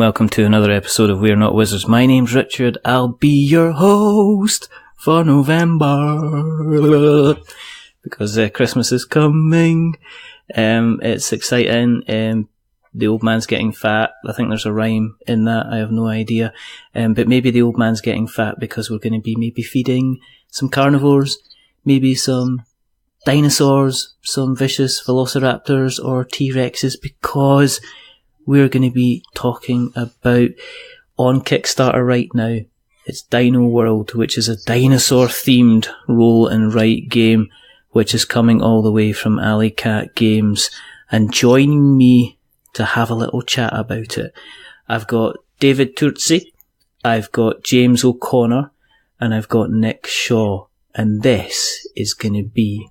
welcome to another episode of We're Not Wizards. My name's Richard. I'll be your host for November because Christmas is coming. It's exciting. The old man's getting fat. I think there's a rhyme in that. I have no idea. But maybe the old man's getting fat because we're going to be maybe feeding some carnivores, maybe some dinosaurs, some vicious velociraptors or T-Rexes, because we're going to be talking about, on Kickstarter right now, it's Dino World, which is a dinosaur-themed roll and write game, which is coming all the way from Alley Cat Games. And joining me to have a little chat about it, I've got David Turczi, I've got James O'Connor, and I've got Nick Shaw. And this is going to be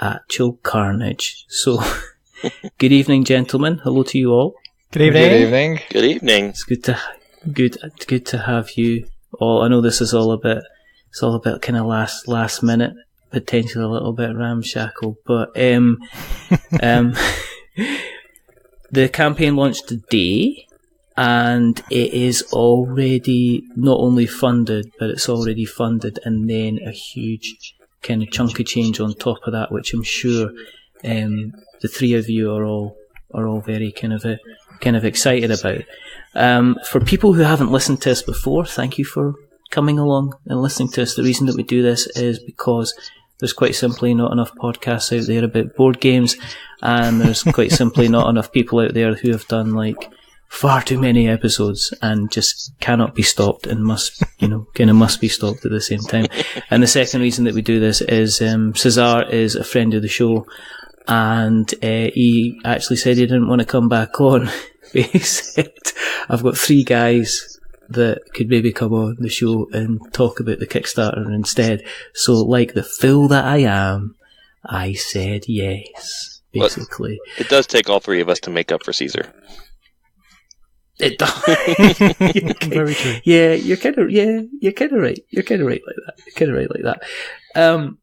actual carnage. So, good evening, gentlemen. Hello to you all. Good evening. Good evening. Good evening. It's good to have you all. I know this is all a bit kind of last minute, potentially a little bit ramshackle, but the campaign launched today, and it is already not only funded, but it's already funded, and then a huge kind of chunk of change on top of that, which I'm sure the three of you are all very kind of excited about. For people who haven't listened to us before, thank you for coming along and listening to us. The reason that we do this is because there's quite simply not enough podcasts out there about board games, and there's quite simply not enough people out there who have done like far too many episodes and just cannot be stopped and must be stopped at the same time. And the second reason that we do this is Caezar is a friend of the show, and he actually said he didn't want to come back on. He said, I've got three guys that could maybe come on the show and talk about the Kickstarter instead. So, like the fool that I am, I said yes, basically. But it does take all three of us to make up for Caezar. It does. Very true. Yeah, you're kind of right. You're kind of right like that.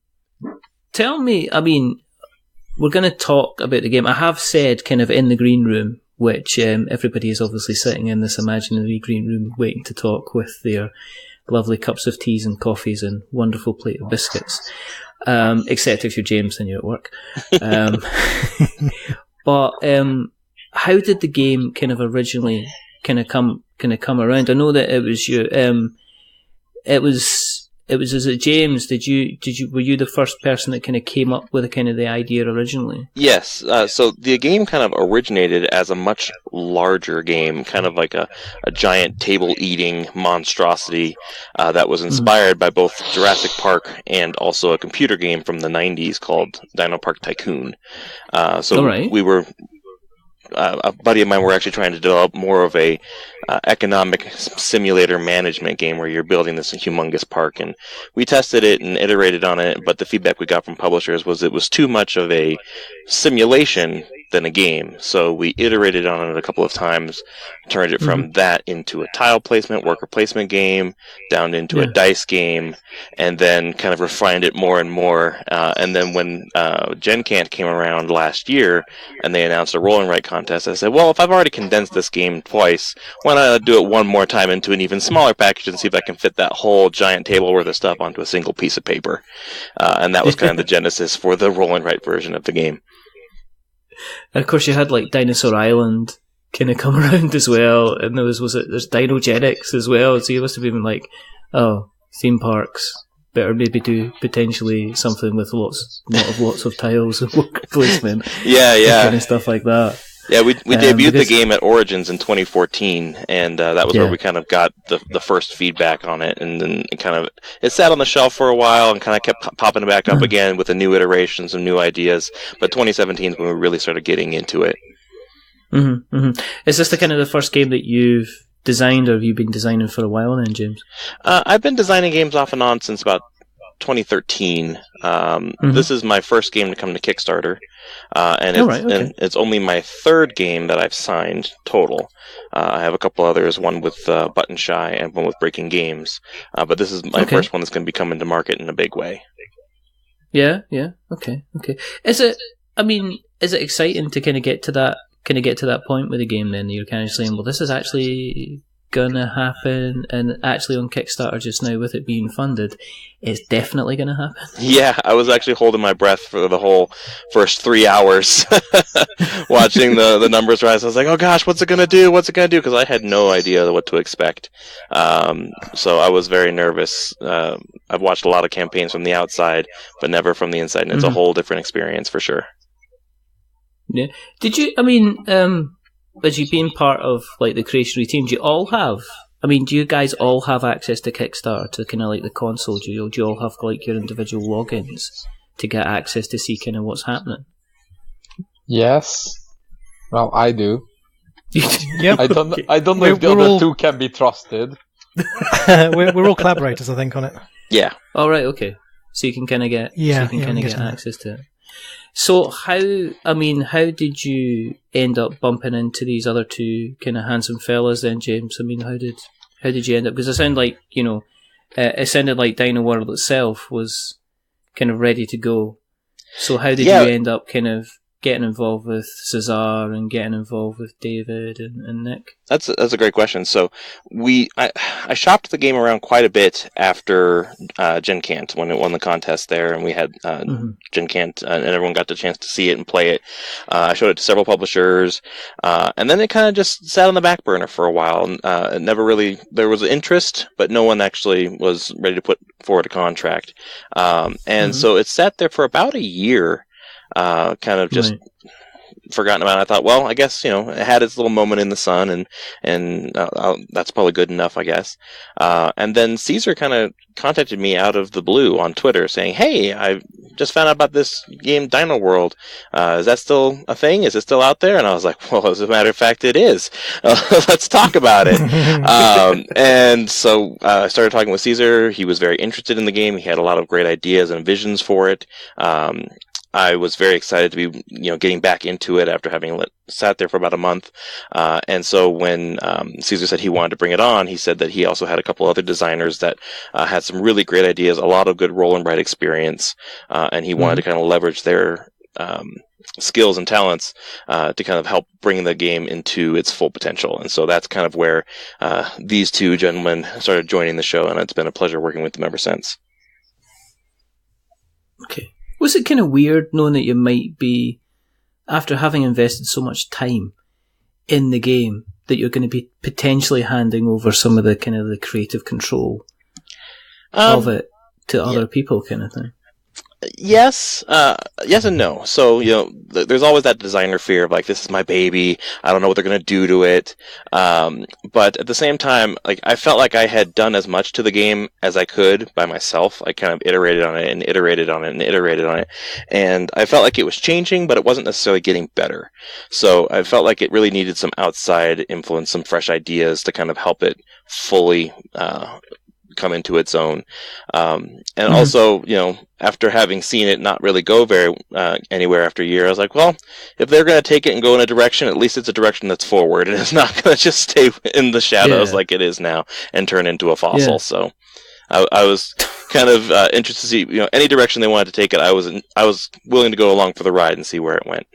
Tell me, I mean, we're going to talk about the game. I have said kind of in the green room, which everybody is obviously sitting in this imaginary green room waiting to talk with their lovely cups of teas and coffees and wonderful plate of biscuits. Except if you're James and you're at work. But how did the game kind of originally kind of come around? I know that it was you. It was as a James. Were you the first person that kind of came up with the idea originally? Yes. So the game kind of originated as a much larger game, kind of like a giant table-eating monstrosity that was inspired by both Jurassic Park and also a computer game from the 90s called Dino Park Tycoon. We were... a buddy of mine were actually trying to develop more of a economic simulator management game where you're building this humongous park, and we tested it and iterated on it, but the feedback we got from publishers was it was too much of a simulation than a game. So we iterated on it a couple of times, turned it from that into a tile placement, worker placement game, down into a dice game, and then kind of refined it more and more. And then when Gen Cant came around last year and they announced a roll and write contest, I said, well, if I've already condensed this game twice, why not do it one more time into an even smaller package and see if I can fit that whole giant table worth of stuff onto a single piece of paper. And that was kind of the genesis for the roll and write version of the game. And of course, you had like Dinosaur Island kind of come around as well, and there's Dinogenics as well. So you must have been like, oh, theme parks, better maybe do potentially something with lots of tiles and worker placement. Yeah, kind of stuff like that. Yeah, we debuted the game at Origins in 2014, and that was where we kind of got the first feedback on it, and then it sat on the shelf for a while and kind of kept popping back up again with a new iteration, some new ideas. But 2017 is when we really started getting into it. Mm-hmm, mm-hmm. Is this the first game that you've designed, or have you been designing for a while then, James? I've been designing games off and on since about 2013. This is my first game to come to Kickstarter, and it's only my third game that I've signed total. I have a couple others, one with Button Shy and one with Breaking Games, but this is my first one that's going to be coming to market in a big way. Yeah, okay. Is it exciting to kind of get to that kind of get to that point with the game then? You're kind of saying, well, this is actually gonna happen, and actually on Kickstarter just now with it being funded, it's definitely gonna happen. Yeah, I was actually holding my breath for the whole first 3 hours watching the numbers rise. I was like, oh gosh, what's it gonna do? Because I had no idea what to expect. So I was very nervous. I've watched a lot of campaigns from the outside, but never from the inside, and it's a whole different experience for sure. Yeah. Did you, as you being part of like the creationary team, do you guys all have access to Kickstarter, to kind of like the console? Do you all have like your individual logins to get access to see kind of what's happening? Yes. Well, I do. Yep. I don't know if the other two can be trusted. we're all collaborators, I think, on it. Yeah. All right. Okay. So you can kind of get get access to it. So how did you end up bumping into these other two kind of handsome fellas then, James? I mean, how did you end up? Because it sounded like, it sounded like Dino World itself was kind of ready to go. So how did you end up kind of getting involved with Caezar and getting involved with David and Nick? That's a great question. So I shopped the game around quite a bit after Gen Cant, when it won the contest there, and we had Gen Cant, and everyone got the chance to see it and play it. I showed it to several publishers, and then it kind of just sat on the back burner for a while. It never really, there was interest, but no one actually was ready to put forward a contract. So it sat there for about a year. Kind of just forgotten about it. I thought, well, I guess, it had its little moment in the sun, and that's probably good enough, I guess. And then Caezar kind of contacted me out of the blue on Twitter saying, hey, I just found out about this game, Dino World. Is that still a thing? Is it still out there? And I was like, well, as a matter of fact, it is. Let's talk about it. And so I started talking with Caezar. He was very interested in the game. He had a lot of great ideas and visions for it. I was very excited to be, getting back into it after having sat there for about a month. And so when Caezar said he wanted to bring it on, he said that he also had a couple other designers that had some really great ideas, a lot of good roll and write experience, and he wanted to kind of leverage their skills and talents to kind of help bring the game into its full potential. And so that's kind of where these two gentlemen started joining the show, and it's been a pleasure working with them ever since. Okay. Was it kind of weird knowing that you might be, after having invested so much time in the game, that you're going to be potentially handing over some of the kind of the creative control of it to other people, kind of thing? Yes and no. So, there's always that designer fear of like, this is my baby, I don't know what they're going to do to it. But at the same time, like, I felt like I had done as much to the game as I could by myself. I kind of iterated on it and iterated on it and iterated on it. And I felt like it was changing, but it wasn't necessarily getting better. So I felt like it really needed some outside influence, some fresh ideas to kind of help it fully come into its own. And also, after having seen it not really go very anywhere after a year, I was like, well, if they're going to take it and go in a direction, at least it's a direction that's forward, and it's not going to just stay in the shadows like it is now and turn into a fossil. So I was kind of interested to see, any direction they wanted to take it. I was willing to go along for the ride and see where it went.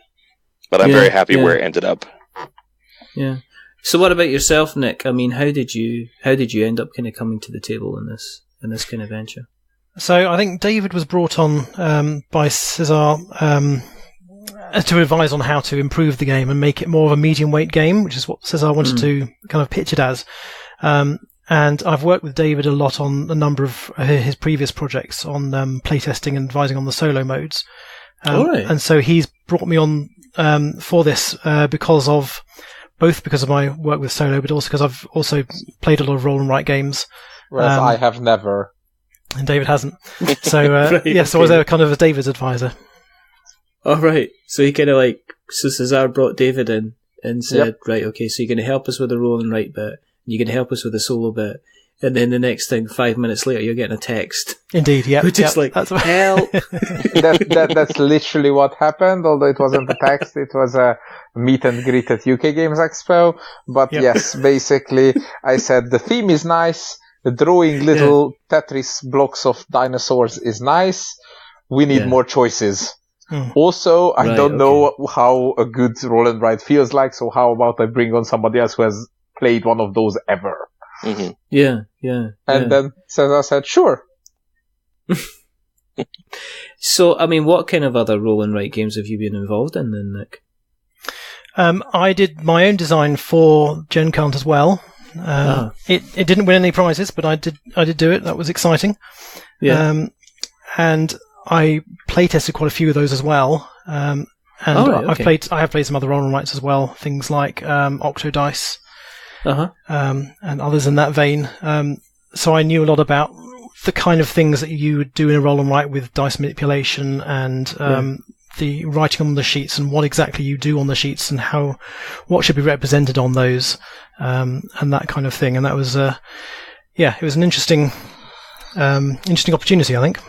But I'm very happy where it ended up. Yeah. So what about yourself, Nick? I mean, how did you end up kind of coming to the table in this kind of venture? So I think David was brought on by Caezar to advise on how to improve the game and make it more of a medium weight game, which is what Caezar wanted to kind of pitch it as. And I've worked with David a lot on a number of his previous projects on playtesting and advising on the solo modes. And so he's brought me on for this because of my work with solo, but also because I've also played a lot of roll and write games. Whereas I have never. And David hasn't. So, so I was there kind of as David's advisor. Oh, right. So he kind of so Caezar brought David in and said, right, okay, so you're going to help us with the roll and write bit, and you're going to help us with the solo bit, and then the next thing, 5 minutes later, you're getting a text. Indeed, yeah. Just that's help. That's literally what happened, although it wasn't a text, it was a meet and greet at UK Games Expo. But yes, basically, I said the theme is nice, the drawing little Tetris blocks of dinosaurs is nice, we need more choices. Also, I Right, don't know how a good roll and write feels like, so how about I bring on somebody else who has played one of those ever? Mm-hmm. Yeah. And then Caezar said, sure. So, I mean, what kind of other roll and write games have you been involved in then, Nick? I did my own design for Gen Con as well. It didn't win any prizes, but I did do it. That was exciting. Yeah. And I playtested quite a few of those as well. I have played some other roll and writes as well, things like Octodice, and others in that vein. So I knew a lot about the kind of things that you would do in a roll and write with dice manipulation and the writing on the sheets and what exactly you do on the sheets and what should be represented on those, and that kind of thing. And that was, it was an interesting opportunity, I think.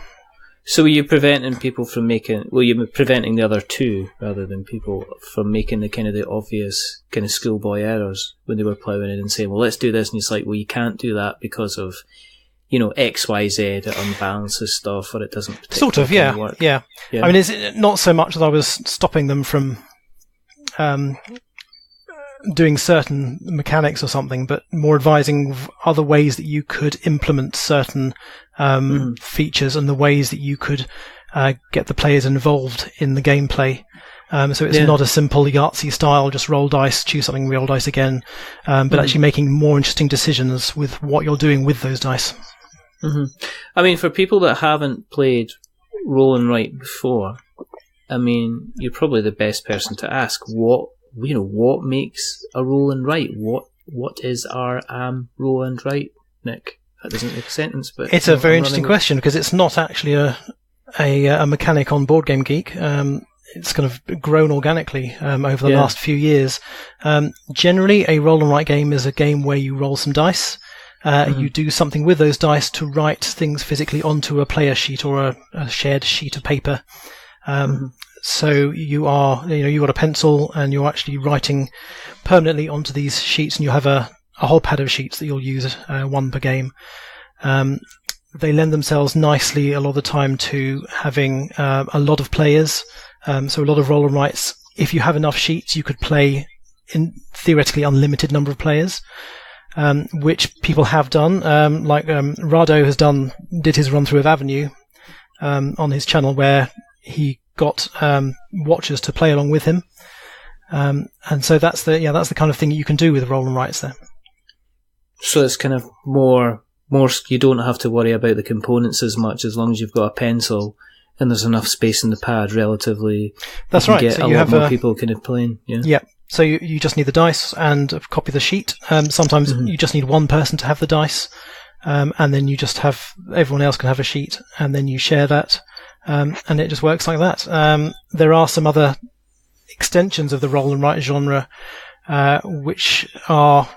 So were you preventing people from you were preventing the other two rather than people from making the kind of the obvious kind of schoolboy errors when they were ploughing in and saying, well, let's do this. And it's like, well, you can't do that because of, X, Y, Z, it unbalances stuff or it doesn't particularly work. Yeah. I mean, it's not so much that I was stopping them from doing certain mechanics or something, but more advising other ways that you could implement certain features and the ways that you could get the players involved in the gameplay. So it's not a simple Yahtzee style, just roll dice, choose something, roll dice again, but actually making more interesting decisions with what you're doing with those dice. Mm-hmm. I mean, for people that haven't played roll and write before, I mean, you're probably the best person to ask what makes a roll and write? What is our roll and write, Nick? That doesn't make a sentence, but it's a very interesting question because it's not actually a mechanic on Board Game Geek. It's kind of grown organically over the last few years. Generally, a roll and write game is a game where you roll some dice. You do something with those dice to write things physically onto a player sheet or a shared sheet of paper. So you've got a pencil and you're actually writing permanently onto these sheets, and you have a whole pad of sheets that you'll use, one per game. They lend themselves nicely a lot of the time to having a lot of players. So a lot of roll and writes. If you have enough sheets, you could play in theoretically unlimited number of players, which people have done. Like Rado did his run through of Avenue on his channel, where he got watchers to play along with him, and so that's the kind of thing you can do with roll and writes there. So it's kind of more. You don't have to worry about the components as much as long as you've got a pencil and there's enough space in the pad. Relatively, that's right. Get so a you lot have more people kind of playing. Yeah. So you just need the dice and a copy of the sheet. Sometimes you just need one person to have the dice, and then you just have everyone else can have a sheet, and then you share that. And it just works like that. There are some other extensions of the roll and write genre, which are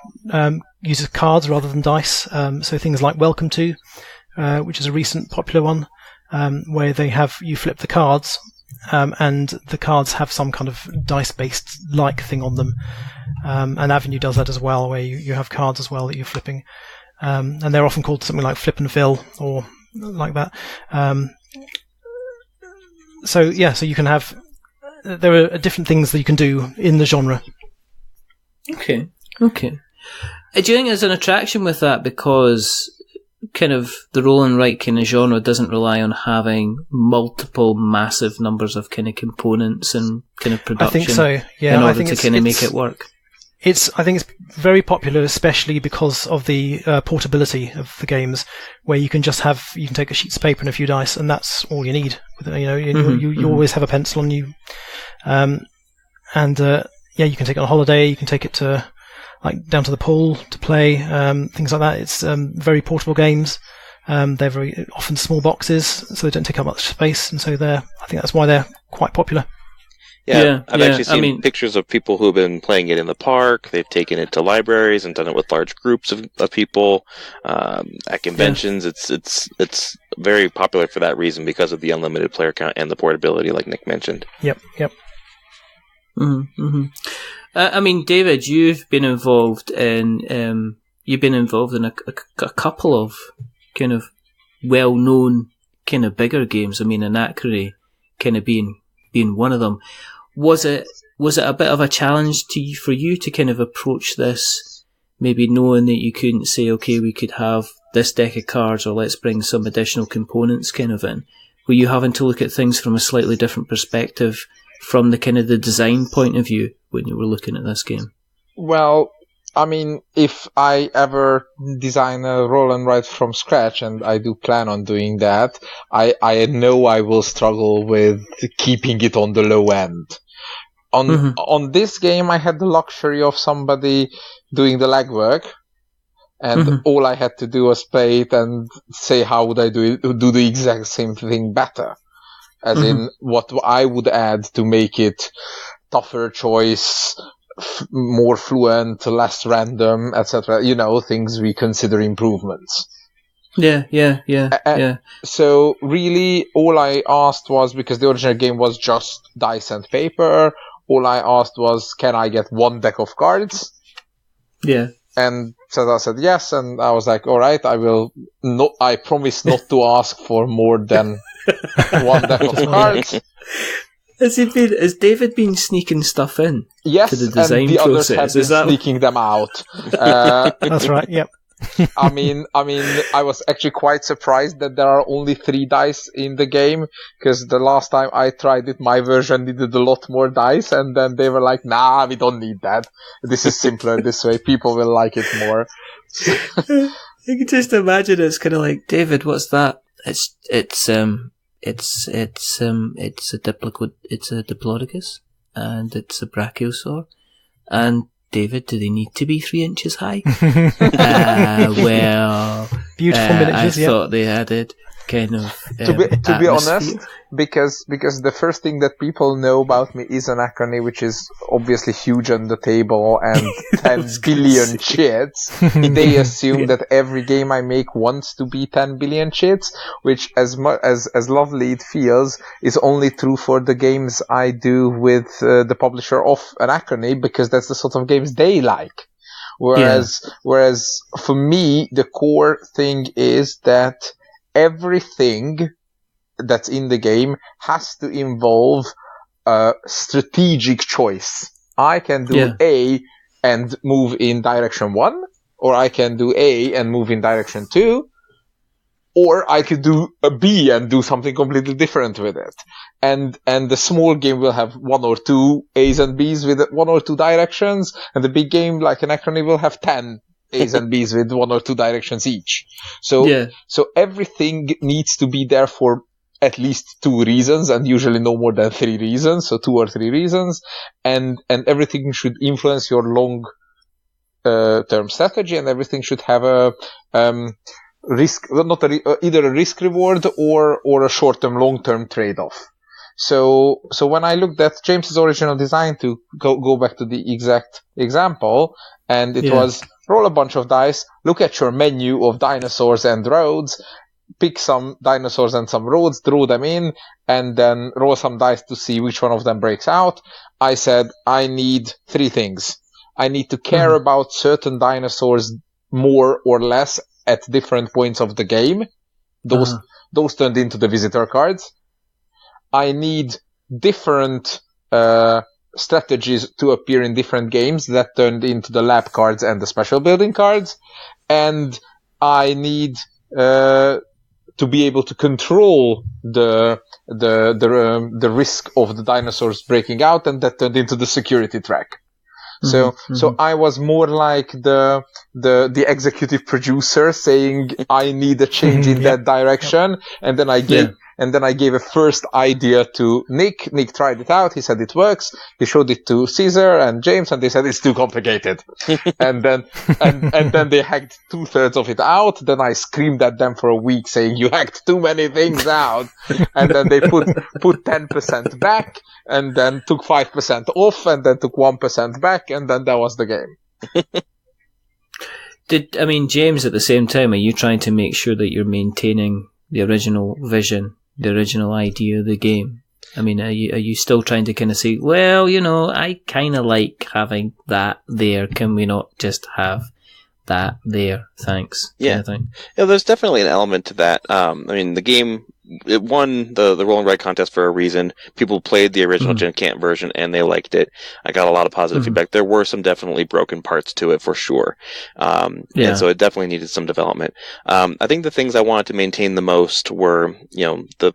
uses cards rather than dice. So things like Welcome To, which is a recent popular one, where you flip the cards, and the cards have some kind of dice-based like thing on them. And Avenue does that as well, where you have cards as well that you're flipping, and they're often called something like Flip and Fill or like that. So you can have. There are different things that you can do in the genre. Okay. Do you think there's an attraction with that because kind of the roll and write kind of genre doesn't rely on having multiple massive numbers of kind of components and kind of production? I think so. Yeah, in order to kind of make it work. I think it's very popular, especially because of the portability of the games, where you can take a sheet of paper and a few dice, and that's all you need. You always have a pencil on you, you can take it on holiday. You can take it to down to the pool to play, things like that. It's very portable games. They're very often small boxes, so they don't take up much space, and so I think that's why they're quite popular. Yeah, I've actually seen pictures of people who have been playing it in the park. They've taken it to libraries and done it with large groups of people at conventions. It's very popular for that reason, because of the unlimited player count and the portability, like Nick mentioned. Yep. Mm-hmm. I mean, David, you've been involved in a couple of kind of well-known kind of bigger games. I mean, Anachrony kind of being being one of them. Was it a bit of a challenge for you to kind of approach this, maybe knowing that you couldn't say, okay, we could have this deck of cards, or let's bring some additional components kind of in? Were you having to look at things from a slightly different perspective from the kind of the design point of view when you were looking at this game? Well, I mean, if I ever design a roll and write from scratch, and I do plan on doing that, I know I will struggle with keeping it on the low end. On this game, I had the luxury of somebody doing the legwork, and all I had to do was play it and say how would I do the exact same thing better, as in what I would add to make it tougher choice, more fluent, less random, etc. You know, things we consider improvements. Yeah. So really, all I asked was, because the original game was just dice and paper, all I asked was, can I get one deck of cards? Yeah. And Caezar said yes, and I was like, all right, I promise not to ask for more than one deck of cards. Has David been sneaking stuff in yes, to the design and the process? others have been sneaking them out. That's right, yep. I mean, I was actually quite surprised that there are only 3 dice in the game, because the last time I tried it, my version needed a lot more dice, and then they were like, nah, we don't need that. This is simpler this way. People will like it more. You can just imagine it's kind of like, David, what's that? It's a diplodocus, and it's a brachiosaur, and David, do they need to be 3 inches high? Well, beautiful miniatures. I thought they added kind of to be honest, because the first thing that people know about me is Anachrony, which is obviously huge on the table and 10 billion chits. They assume that every game I make wants to be 10 billion chits, which as lovely it feels, is only true for the games I do with the publisher of Anachrony, because that's the sort of games they like. Whereas for me, the core thing is that everything that's in the game has to involve a strategic choice. I can do A and move in direction 1, or I can do A and move in direction 2, or I could do a B and do something completely different with it. And the small game will have 1 or 2 A's and B's with 1 or 2 directions, and the big game, like Anachrony, will have 10 A's and B's with 1 or 2 directions each. So everything needs to be there for at least 2 reasons, and usually no more than 3 reasons, so 2 or 3 reasons, and everything should influence your long term strategy, and everything should have a risk, either a risk reward or a short term, long term trade off. So when I looked at James's original design, to go back to the exact example, and it was roll a bunch of dice, look at your menu of dinosaurs and roads, pick some dinosaurs and some roads, draw them in, and then roll some dice to see which one of them breaks out. I said, I need 3 things. I need to care about certain dinosaurs more or less at different points of the game. Those turned into the visitor cards. I need different strategies to appear in different games that turned into the lab cards and the special building cards. And I need to be able to control the risk of the dinosaurs breaking out, and that turned into the security track. So I was more like the executive producer saying, I need a change in that direction, and then I gave a first idea to Nick. Nick tried it out. He said it works. He showed it to Caezar and James, and they said it's too complicated. and then they hacked 2/3 of it out. Then I screamed at them for a week saying, you hacked too many things out. And then they put 10% back, and then took 5% off, and then took 1% back, and then that was the game. James, at the same time, are you trying to make sure that you're maintaining the original vision, the original idea of the game? I mean, are you still trying to kind of say, well, I kind of like having that there. Can we not just have that there? Thanks. Yeah. Kind of thing. There's definitely an element to that. The game it won the Roll and Write contest for a reason. People played the original Gen Cant version and they liked it. I got a lot of positive feedback. There were some definitely broken parts to it for sure. And so it definitely needed some development. I think the things I wanted to maintain the most were, the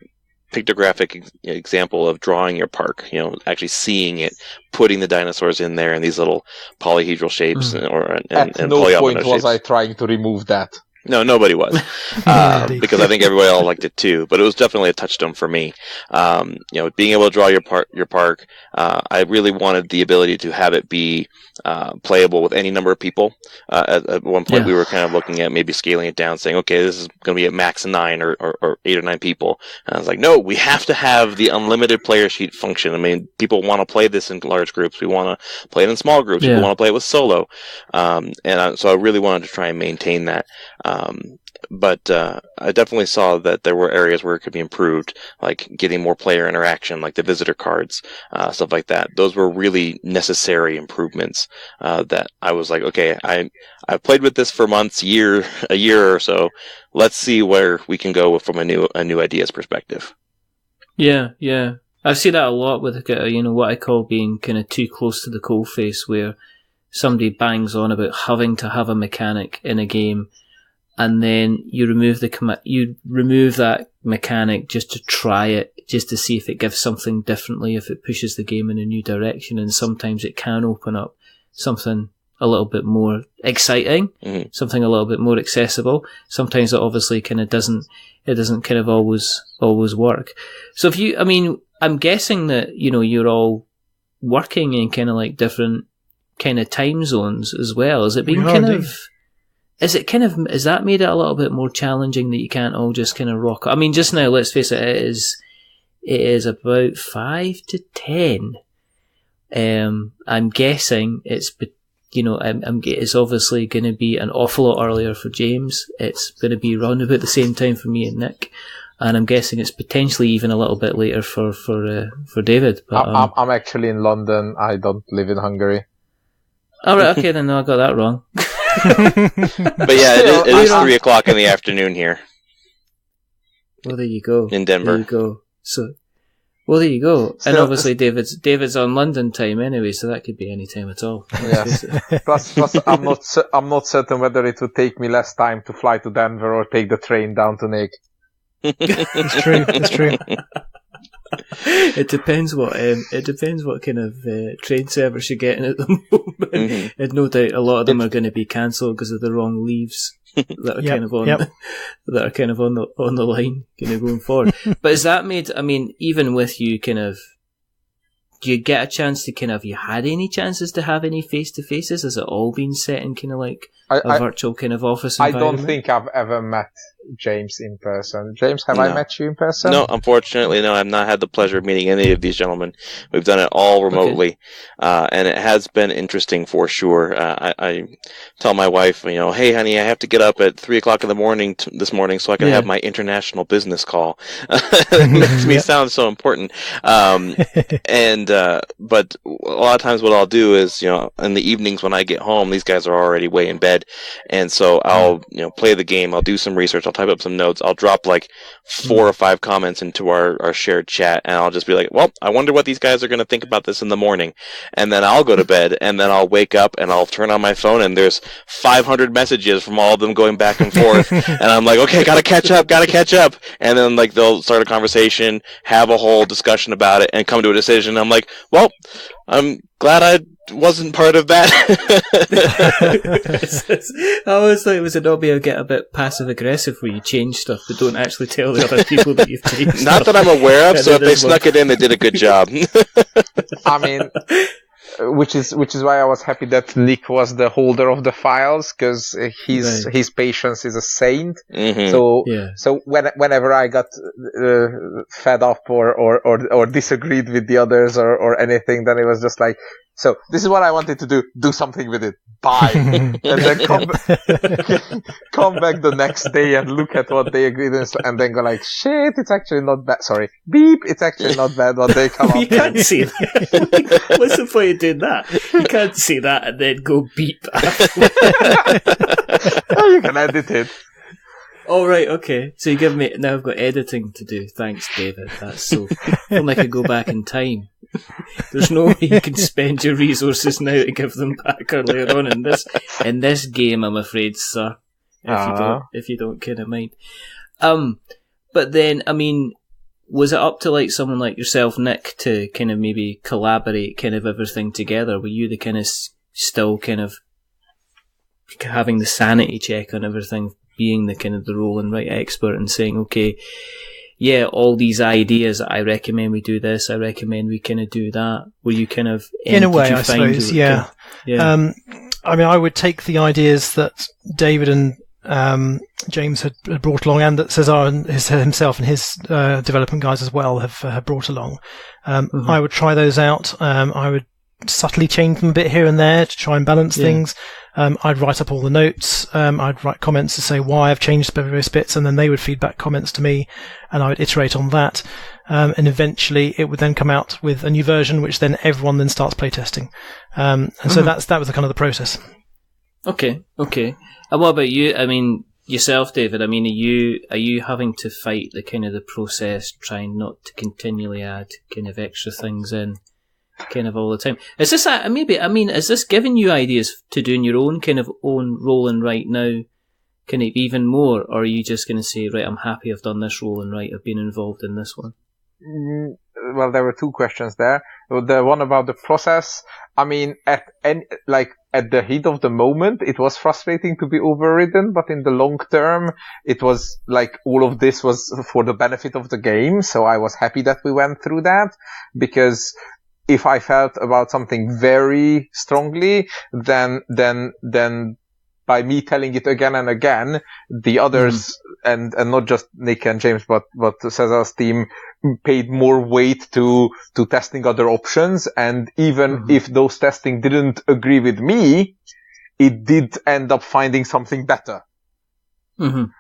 pictographic example of drawing your park, actually seeing it, putting the dinosaurs in there in these little polyhedral shapes At no point was I trying to remove that. No, nobody was, because I think everybody all liked it too. But it was definitely a touchstone for me. Being able to draw your park. I really wanted the ability to have it be playable with any number of people. At one point, we were kind of looking at maybe scaling it down, saying, "Okay, this is going to be at max 9 or 8 or 9 people." And I was like, "No, we have to have the unlimited player sheet function. I mean, people want to play this in large groups. We want to play it in small groups. People want to play it with solo." So I really wanted to try and maintain that. But I definitely saw that there were areas where it could be improved, like getting more player interaction, like the visitor cards, stuff like that. Those were really necessary improvements that I was like, okay, I've played with this for months, a year or so. Let's see where we can go from a new ideas perspective. Yeah. I've seen that a lot with what I call being kind of too close to the coalface, where somebody bangs on about having to have a mechanic in a game, and then you remove that mechanic just to try it, just to see if it gives something differently, if it pushes the game in a new direction. And sometimes it can open up something a little bit more exciting, something a little bit more accessible. Sometimes it obviously kind of doesn't kind of always work. So I'm guessing that, you're all working in kind of like different kind of time zones as well. Has that made it a little bit more challenging that you can't all just kind of rock? I mean, just now, let's face it, it is about 5 to 10. I'm guessing it's obviously going to be an awful lot earlier for James. It's going to be around about the same time for me and Nick. And I'm guessing it's potentially even a little bit later for David. But, I'm actually in London. I don't live in Hungary. All right, okay, then I got that wrong. But yeah, it is 3 o'clock in the afternoon here. Well, there you go. In Denver. There you go. So, well, there you go. And obviously, David's on London time anyway, so that could be any time at all. Yes. Plus, I'm not certain whether it would take me less time to fly to Denver or take the train down to Nick. It's true. It depends what kind of train service you're getting at the moment. And no doubt a lot of them are going to be cancelled because of the wrong leaves that are kind of on the line kind of going forward. But is that made? I mean, even with you kind of, do you get a chance to kind of? Have you had any chances to have any face to faces? Has it all been set in kind of like a virtual kind of office environment? I don't think I've ever met James in person. James, have I met you in person? No, unfortunately, no. I've not had the pleasure of meeting any of these gentlemen. We've done it all remotely, and it has been interesting for sure. I tell my wife, hey, honey, I have to get up at 3 o'clock in the morning this morning so I can have my international business call. It makes me sound so important. But a lot of times what I'll do is, in the evenings when I get home, these guys are already way in bed, and so I'll, play the game. I'll do some research. I'll type up some notes. I'll drop like 4 or 5 comments into our shared chat, and I'll just be like, well, I wonder what these guys are going to think about this in the morning. And then I'll go to bed, and then I'll wake up, and I'll turn on my phone, and there's 500 messages from all of them going back and forth. And I'm like, okay, gotta catch up. And then like they'll start a conversation, have a whole discussion about it, and come to a decision. I'm like, well, I'm glad I wasn't part of that. I always thought it was an obby to get a bit passive aggressive where you change stuff but don't actually tell the other people that you've changed Not stuff. that I'm aware of, so if they snuck it in, they did a good job. I mean, which is why I was happy that Nick was the holder of the files, because his patience is a saint. Mm-hmm. So whenever I got fed up or disagreed with the others or anything, then it was just like, so this is what I wanted to do something with it. Bye. And then come back the next day and look at what they agreed on, and then go like, shit, it's actually not bad. Sorry. Beep, it's actually not bad what they come up with. You can't say that. What's the point of doing that? You can't say that and then go beep after. Oh, you can edit it. Oh, right, okay. So you give me... Now I've got editing to do. Thanks, David. That's so... Only I could go back in time. There's no way you can spend your resources now to give them back earlier on in this game, I'm afraid, sir. If you don't kind of mind. But then, I mean, was it up to like someone like yourself, Nick, to kind of maybe collaborate kind of everything together? Were you the kind of still kind of having the sanity check on everything, being the kind of the roll and write expert and saying, okay, yeah, all these ideas, I recommend we do this, I recommend we kind of do that. Were you kind of... In a way, I suppose, yeah. I mean, I would take the ideas that David and James had brought along, and that Caezar and himself and his development guys as well have brought along. I would try those out. I would subtly change them a bit here and there to try and balance things. I'd write up all the notes. I'd write comments to say why I've changed various bits, and then they would feed back comments to me, and I would iterate on that. And eventually it would then come out with a new version, which then everyone then starts playtesting. And so that was the kind of the process. Okay. And what about you? I mean, yourself, David. I mean, are you having to fight the kind of the process, trying not to continually add kind of extra things in, kind of all the time? Is this is this giving you ideas to doing your own kind of own roll and write now, kind of even more, or are you just going to say, right, I'm happy I've done this roll and write, I've been involved in this one? Well, there were two questions there. The one about the process. I mean, at the heat of the moment, it was frustrating to be overridden, but in the long term, it was like all of this was for the benefit of the game. So I was happy that we went through that, because if I felt about something very strongly, then by me telling it again and again, the others, and not just Nick and James, but Caezar's team paid more weight to testing other options. And even if those testing didn't agree with me, it did end up finding something better.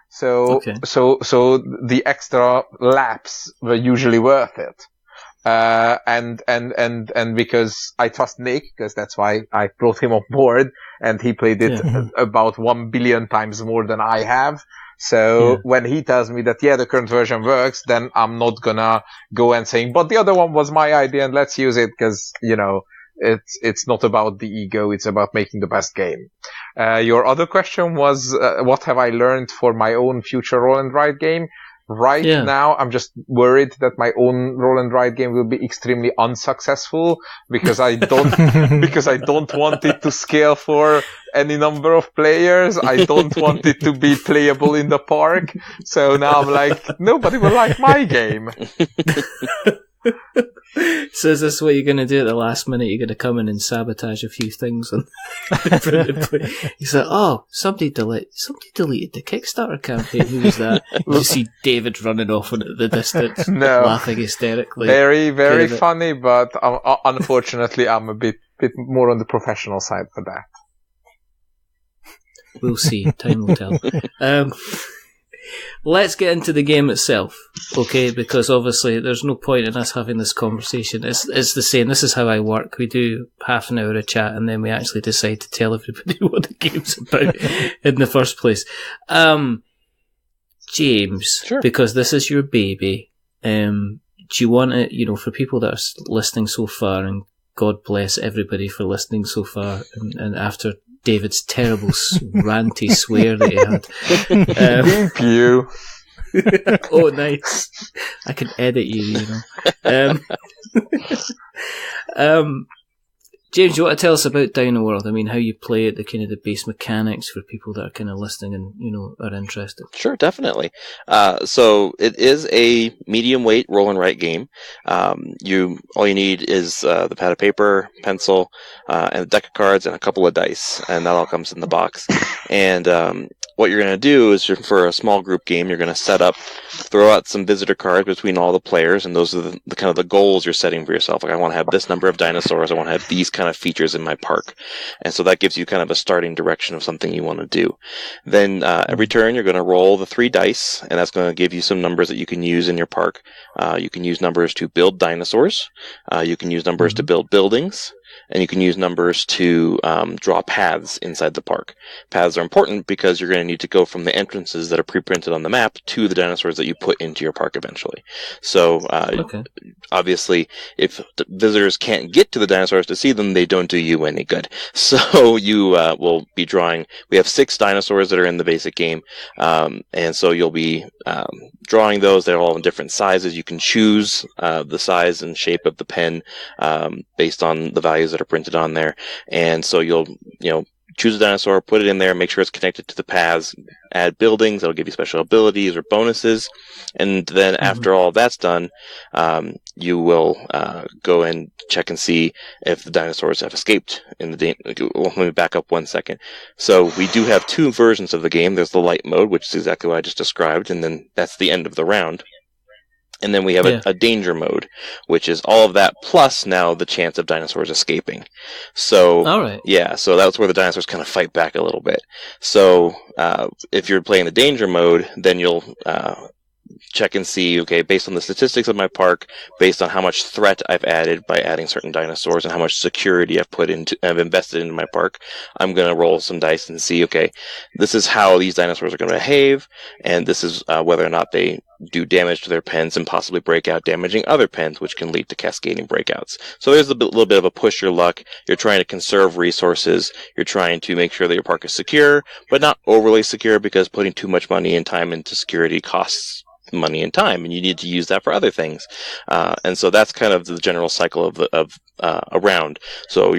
So the extra laps were usually worth it. And because I trust Nick, because that's why I brought him on board, and he played it about 1 billion times more than I have. So when he tells me that, the current version works, then I'm not gonna go and saying, but the other one was my idea and let's use it, because, it's not about the ego, it's about making the best game. Your other question was, what have I learned for my own future roll and write game? Right now, I'm just worried that my own roll and write game will be extremely unsuccessful, because I don't want it to scale for any number of players. I don't want it to be playable in the park. So now I'm like, nobody will like my game. So is this what you're going to do at the last minute? You're going to come in and sabotage a few things on He's like, oh, somebody deleted the Kickstarter campaign. Who was that? You see David running off in the distance, laughing hysterically. Very, very funny, but unfortunately I'm a bit more on the professional side for that. We'll see. Time will tell. Let's get into the game itself, okay? Because obviously there's no point in us having this conversation. It's the same. This is how I work. We do half an hour of chat, and then we actually decide to tell everybody what the game's about in the first place. James, because this is your baby, do you want to, for people that are listening so far, and God bless everybody for listening so far, and after David's terrible ranty swear that he had. Thank you. Oh, nice. I can edit you, James, you want to tell us about Dino World? I mean, how you play it, the kind of the base mechanics for people that are kind of listening and, are interested. Sure, definitely. So it is a medium weight roll and write game. All you need is the pad of paper, pencil, and a deck of cards and a couple of dice, and that all comes in the box. And what you're going to do is, for a small group game, you're going to throw out some visitor cards between all the players, and those are the kind of the goals you're setting for yourself. Like, I want to have this number of dinosaurs, I want to have these kind of features in my park. And so that gives you kind of a starting direction of something you want to do. Then every turn you're going to roll the 3 dice, and that's going to give you some numbers that you can use in your park. You can use numbers to build dinosaurs. You can use numbers to build buildings. and you can use numbers to draw paths inside the park. Paths are important because you're going to need to go from the entrances that are pre-printed on the map to the dinosaurs that you put into your park eventually. So obviously, if the visitors can't get to the dinosaurs to see them, they don't do you any good. So you will be drawing. We have 6 dinosaurs that are in the basic game, and so you'll be drawing those. They're all in different sizes. You can choose the size and shape of the pen based on the values that are printed on there, and so you'll choose a dinosaur, put it in there, make sure it's connected to the paths, add buildings that'll give you special abilities or bonuses, and then after all that's done, you will go and check and see if the dinosaurs have escaped in the game. Let me back up 1 second. So we do have 2 versions of the game. There's the light mode, which is exactly what I just described, and then that's the end of the round. And then we have a danger mode, which is all of that plus now the chance of dinosaurs escaping. So, so that's where the dinosaurs kind of fight back a little bit. So if you're playing the danger mode, then you'll check and see, okay, based on the statistics of my park, based on how much threat I've added by adding certain dinosaurs and how much security I've invested into my park, I'm going to roll some dice and see, okay, this is how these dinosaurs are going to behave, and this is whether or not they do damage to their pens and possibly break out, damaging other pens, which can lead to cascading breakouts. So there's a little bit of a push your luck. You're trying to conserve resources. You're trying to make sure that your park is secure, but not overly secure, because putting too much money and time into security costs money and time, and you need to use that for other things. And so that's kind of the general cycle of a round. So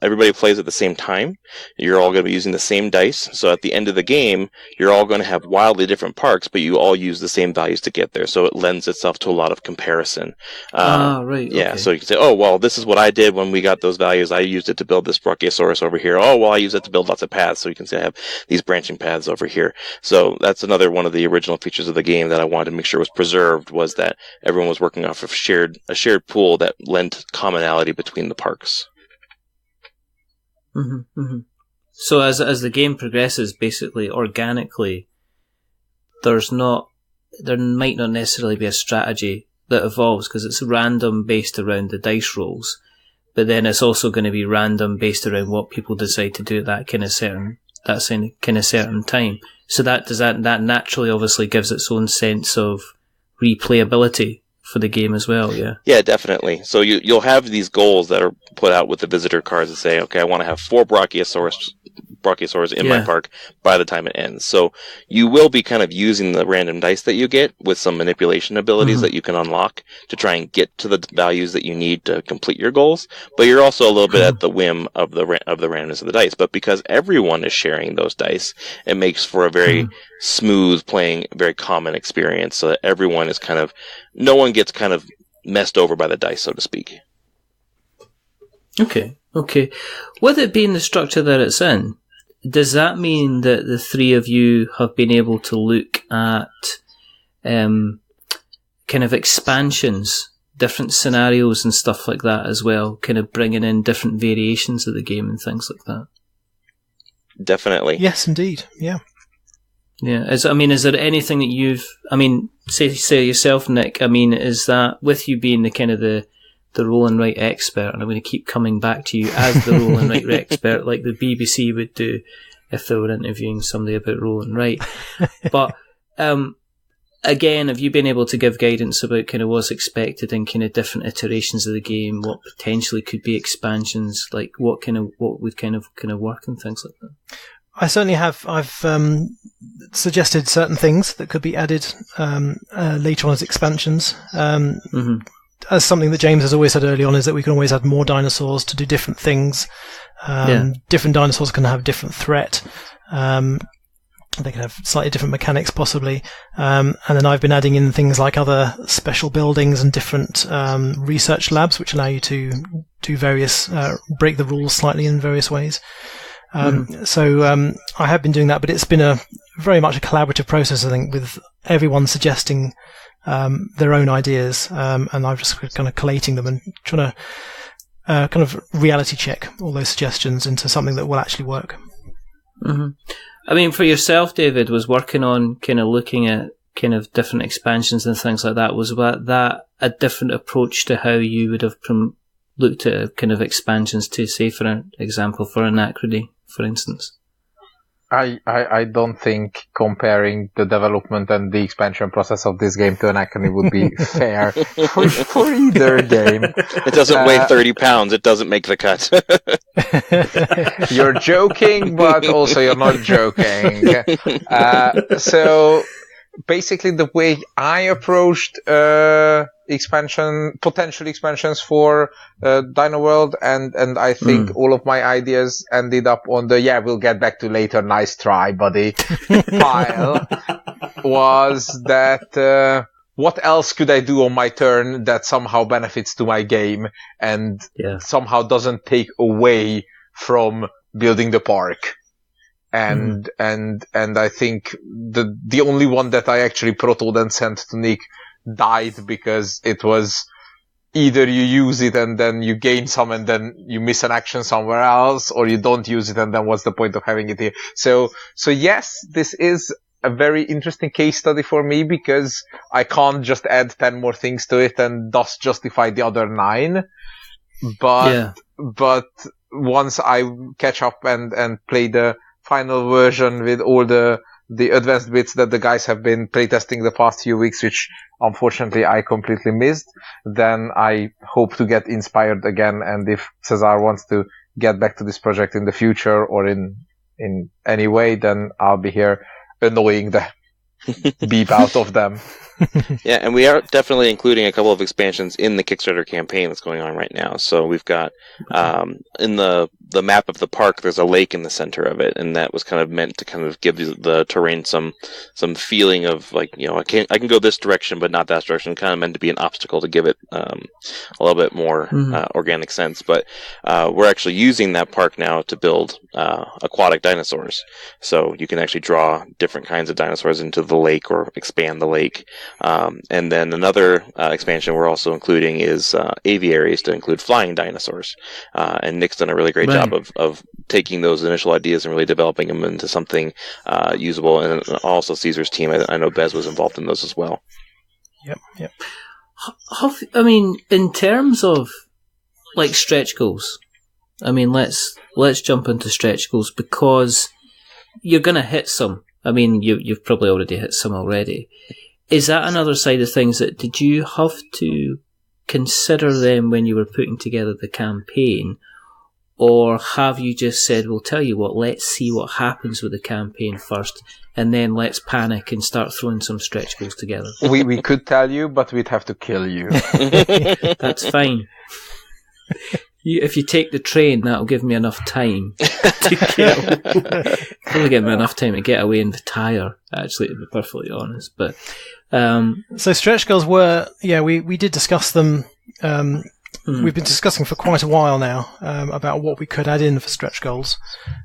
everybody plays at the same time. You're all going to be using the same dice. So at the end of the game, you're all going to have wildly different parks, but you all use the same values to get there. So it lends itself to a lot of comparison. Right. Yeah. Okay. So you can say, oh, well, this is what I did when we got those values. I used it to build this Brachiosaurus over here. Oh, well, I used it to build lots of paths. So you can say I have these branching paths over here. So that's another one of the original features of the game that I wanted to make sure was preserved, was that everyone was working off of a shared pool that lent commonality between the parks. So as the game progresses, basically organically, there might not necessarily be a strategy that evolves, because it's random based around the dice rolls, but then it's also going to be random based around what people decide to do at that kind of certain time. So that naturally obviously gives its own sense of replayability for the game as well, yeah? Yeah, definitely. So you'll have these goals that are put out with the visitor cards that say, okay, I want to have 4 Brachiosaurus in my park by the time it ends. So you will be kind of using the random dice that you get with some manipulation abilities that you can unlock to try and get to the values that you need to complete your goals. But you're also a little bit at the whim of the randomness of the dice. But because everyone is sharing those dice, it makes for a very smooth playing, very common experience, so that everyone is no one gets kind of messed over by the dice, so to speak. Okay. With it being the structure that it's in, does that mean that the 3 of you have been able to look at kind of expansions, different scenarios and stuff like that as well, kind of bringing in different variations of the game and things like that? Definitely. Yes, indeed. Yeah. Yeah. Is there anything that say yourself, Nick, is that, with you being the kind of the roll and write expert, and I'm going to keep coming back to you as the roll and write expert, like the BBC would do if they were interviewing somebody about roll and write. But again, have you been able to give guidance about kind of what's expected in kind of different iterations of the game, what potentially could be expansions, like what would kind of work and things like that? I certainly have. I've suggested certain things that could be added later on as expansions. As something that James has always said early on, is that we can always add more dinosaurs to do different things. Different dinosaurs can have different threat. They can have slightly different mechanics, possibly. And then I've been adding in things like other special buildings and different research labs, which allow you to do various break the rules slightly in various ways. So I have been doing that, but it's been very much a collaborative process, I think, with everyone suggesting their own ideas, and I'm just kind of collating them and trying to kind of reality check all those suggestions into something that will actually work. For yourself, David, was working on kind of looking at kind of different expansions and things like that. Was that a different approach to how you would have looked at kind of expansions to, say, for example, for Anachrony, for instance? I don't think comparing the development and the expansion process of this game to Anachrony would be fair for either game. It doesn't weigh 30 pounds. It doesn't make the cut. You're joking, but also you're not joking. So basically the way I approached potential expansions for Dino World, and I think all of my ideas ended up on the we'll get back to later, nice try, buddy pile, was that what else could I do on my turn that somehow benefits to my game and somehow doesn't take away from building the park. And I think the only one that I actually protoed and sent to Nick died because it was either you use it and then you gain some and then you miss an action somewhere else, or you don't use it and then what's the point of having it here? So yes, this is a very interesting case study for me because I can't just add 10 more things to it and thus justify the other 9. But once I catch up and play the final version with all the advanced bits that the guys have been playtesting the past few weeks, which unfortunately I completely missed, then I hope to get inspired again. And if Caezar wants to get back to this project in the future or in any way, then I'll be here annoying the beep out of them. Yeah, and we are definitely including a couple of expansions in the Kickstarter campaign that's going on right now. So we've got in the map of the park, there's a lake in the center of it, and that was kind of meant to kind of give the terrain some feeling of like, I can go this direction but not that direction. Kind of meant to be an obstacle to give it a little bit more organic sense. But we're actually using that park now to build aquatic dinosaurs. So you can actually draw different kinds of dinosaurs into the lake or expand the lake. And then another expansion we're also including is aviaries to include flying dinosaurs. And Nick's done a really great job of taking those initial ideas and really developing them into something usable. And also Caesar's team, I know Bez was involved in those as well. Yep. I mean, in terms of like stretch goals, I mean, let's jump into stretch goals because you're going to hit some. I mean, you've probably already hit some already. Is that another side of things that did you have to consider them when you were putting together the campaign, or have you just said, well, tell you what, let's see what happens with the campaign first, and then let's panic and start throwing some stretch goals together? We could tell you, but we'd have to kill you. That's fine. If you take the train, that'll give me enough time to probably give me enough time to get away and retire, actually, to be perfectly honest. But so stretch goals were, we did discuss them. We've been discussing for quite a while now about what we could add in for stretch goals.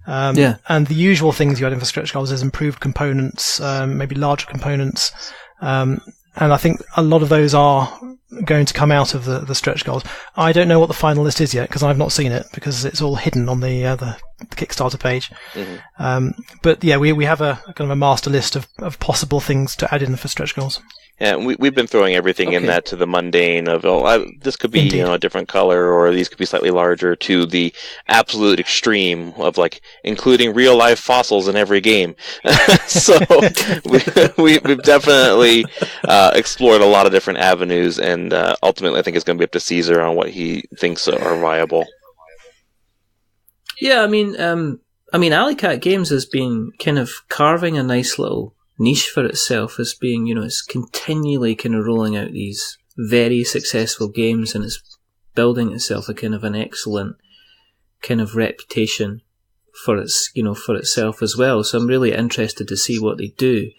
And the usual things you add in for stretch goals is improved components, maybe larger components. And I think a lot of those are going to come out of the stretch goals. I don't know what the final list is yet because I've not seen it because it's all hidden on the Kickstarter page. But we have a kind of a master list of possible things to add in for stretch goals. Yeah, and we've been throwing everything in that to the mundane of, this could be a different color, or these could be slightly larger, to the absolute extreme of like including real life fossils in every game. So we've definitely explored a lot of different avenues, and ultimately I think it's going to be up to Caesar on what he thinks are viable. Yeah, I mean, Alley Cat Games has been kind of carving a nice little niche for itself as being, it's continually kind of rolling out these very successful games, and it's building itself a kind of an excellent kind of reputation for its, for itself as well. So I'm really interested to see what they do.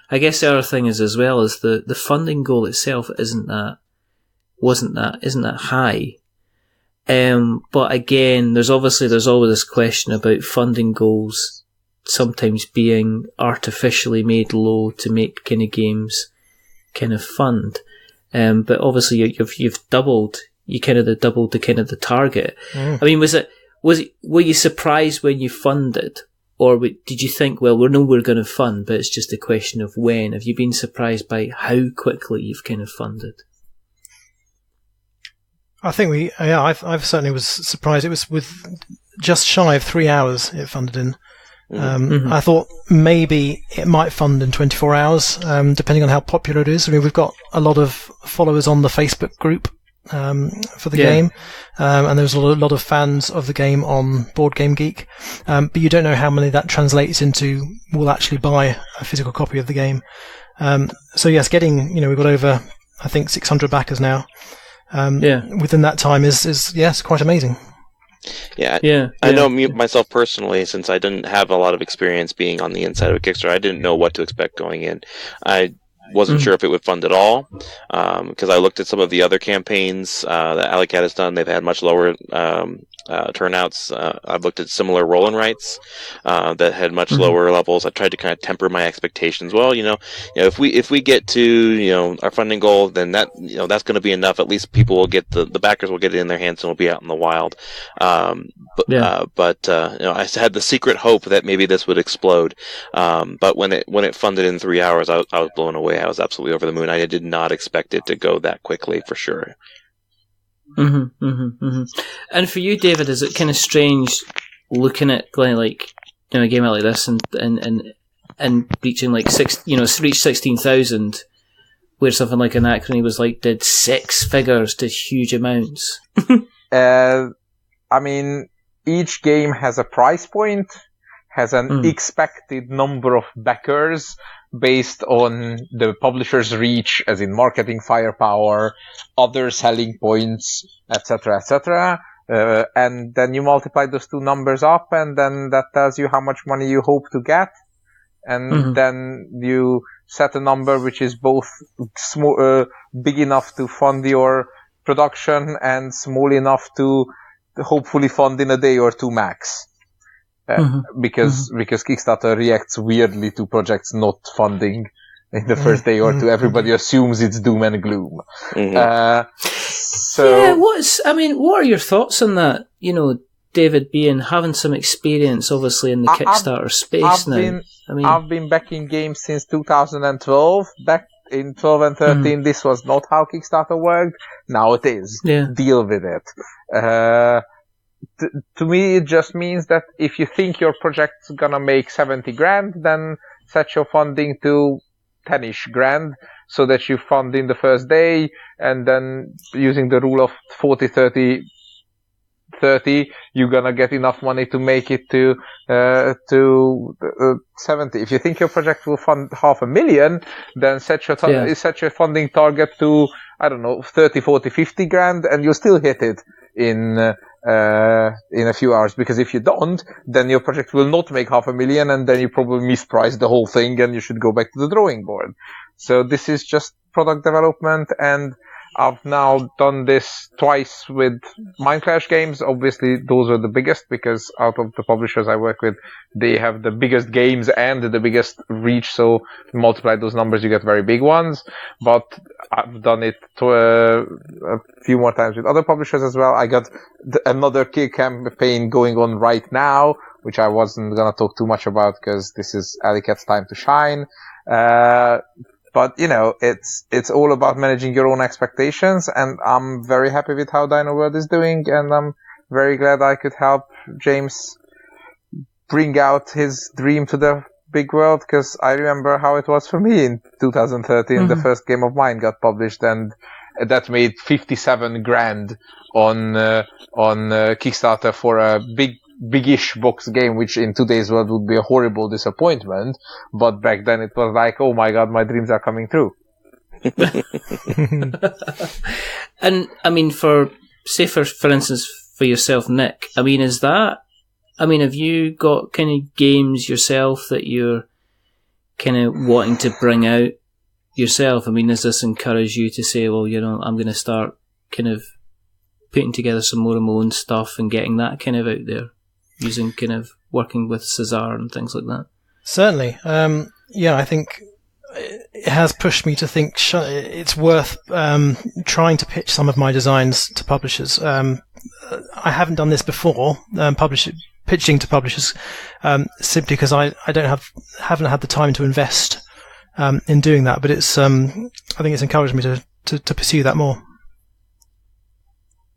I guess the other thing is as well is the funding goal itself isn't that high. But again, there's always this question about funding goals sometimes being artificially made low to make kind of games kind of fund. But obviously you've doubled the kind of the target. I mean, were you surprised when you funded, or did you think, well, we're going to fund, but it's just a question of when? Have you been surprised by how quickly you've kind of funded? I think I've certainly was surprised. It was with just shy of 3 hours it funded in. I thought maybe it might fund in 24 hours, depending on how popular it is. I mean, we've got a lot of followers on the Facebook group for the game, and there's a lot of fans of the game on Board Game Geek, but you don't know how many that translates into will actually buy a physical copy of the game. So yes, getting, we've got over, I think, 600 backers now. Within that time is quite amazing. I know myself personally, since I didn't have a lot of experience being on the inside of a Kickstarter, I didn't know what to expect going in. I wasn't sure if it would fund at all, because I looked at some of the other campaigns that Alley Cat has done. They've had much lower turnouts. I've looked at similar roll-and writes that had much lower levels. I tried to kind of temper my expectations. Well, if we get to our funding goal, then that's going to be enough. At least people will get the backers will get it in their hands and will be out in the wild. But I had the secret hope that maybe this would explode. But when it funded in 3 hours, I was blown away. I was absolutely over the moon. I did not expect it to go that quickly, for sure. And for you, David, is it kind of strange looking at like a game like this and reaching like reach 16,000, where something like Anachrony was did 6 figures to huge amounts? I mean, each game has a price point, has an expected number of backers based on the publisher's reach, as in marketing firepower, other selling points, etc., etc. And then you multiply those two numbers up, and then that tells you how much money you hope to get. And then you set a number which is both big enough to fund your production and small enough to hopefully fund in a day or two max. Because Kickstarter reacts weirdly to projects not funding in the first day or two. Everybody assumes it's doom and gloom. What are your thoughts on that? David, having some experience, obviously, in the Kickstarter space now. I've been backing games since 2012. Back in 12 and 13, this was not how Kickstarter worked. Now it is. Deal with it. To me, it just means that if you think your project's gonna make 70 grand, then set your funding to 10-ish grand, so that you fund in the first day, and then using the rule of 40, 30, 30, you're gonna get enough money to make it to 70. If you think your project will fund 500,000, then set your funding target to, I don't know, 30, 40, 50 grand, and you'll still hit it in a few hours, because if you don't, then your project will not make 500,000, and then you probably mispriced the whole thing, and you should go back to the drawing board. So this is just product development, and I've now done this twice with Mindclash games. Obviously, those are the biggest, because out of the publishers I work with, they have the biggest games and the biggest reach, so multiply those numbers, you get very big ones. But I've done it a few more times with other publishers as well. I got another campaign going on right now, which I wasn't going to talk too much about, because this is Alley Cat's time to shine. But, it's all about managing your own expectations, and I'm very happy with how Dino World is doing, and I'm very glad I could help James bring out his dream to the big world, because I remember how it was for me in 2013. The first game of mine got published, and that made 57 grand on Kickstarter for a big-ish box game, which in today's world would be a horrible disappointment, but back then it was like, oh my god, my dreams are coming true. And I mean, for instance, for yourself, Nick, have you got kind of games yourself that you're kind of wanting to bring out yourself? Does this encourage you to say, well, I'm going to start kind of putting together some more of my own stuff and getting that kind of out there, using kind of working with Caezar and things like that? Certainly. I think it has pushed me to think it's worth trying to pitch some of my designs to publishers. I haven't done this before, pitching to publishers, simply because I haven't had the time to invest in doing that. But it's I think it's encouraged me to pursue that more.